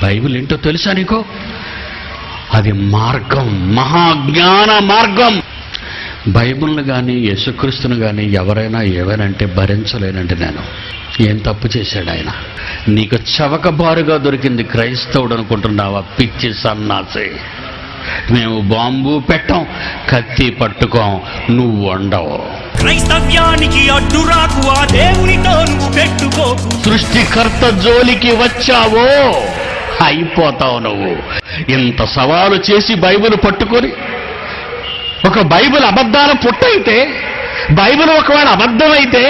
Bible ఏంటో తెలుసా నీకు? అది మార్గం, మహాజ్ఞాన మార్గం. బైబిల్ని కానీ యేసుక్రీస్తుని కానీ ఎవరైనా ఏవైనంటే భరించలేనంటే నేను. ఏం తప్పు చేశాడు ఆయన? నీకు చవకబారుగా దొరికింది క్రైస్తవుడు అనుకుంటున్నావా? పిచ్చి సన్నాసి. మేము బాంబు పెట్టాం, కత్తి పట్టుకోం, నువ్వు వండవు. క్రైస్తవ్యానికి అడ్డురాకు, ఆ దేవునితో నువ్వు పెట్టుకోకు. సృష్టికర్త జోలికి వచ్చావో అయిపోతావు నువ్వు. ఇంత సవాలు చేసి బైబిల్ పట్టుకొని, ఒక బైబిల్ అబద్ధాల పుట్టయితే, బైబిల్ ఒకవేళ అబద్ధమైతే,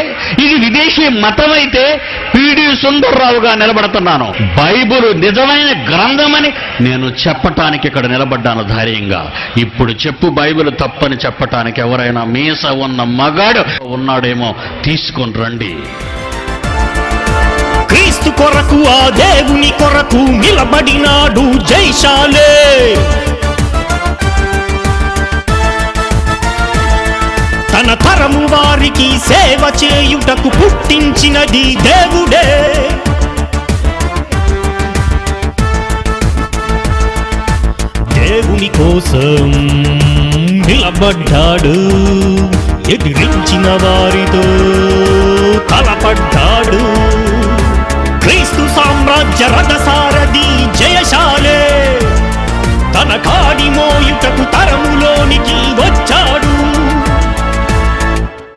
ఇది విదేశీ మతమైతే పిడి సుందర్రావుగా నిలబడుతున్నాను. బైబిల్ నిజమైన గ్రంథమని నేను చెప్పటానికి ఇక్కడ నిలబడ్డాను ధైర్యంగా. ఇప్పుడు చెప్పు, బైబిల్ తప్పని చెప్పటానికి ఎవరైనా మీస ఉన్న మగాడు ఉన్నాడేమో తీసుకొని రండి. క్రీస్తు కొరకు, ఆ దేవుని కొరకు నిలబడినాడు జైశాలే. తన తరము వారికి సేవ చేయుటకు పుట్టించినది దేవుడే. దేవుని కోసం నిలబడ్డాడు, ఎదిరించిన వారితో తలపడ్డాడు. క్రీస్తు సామ్రాజ్య రథసారథి జయశాలే. తన కాడి మోయుటకు తరములోనికి వచ్చి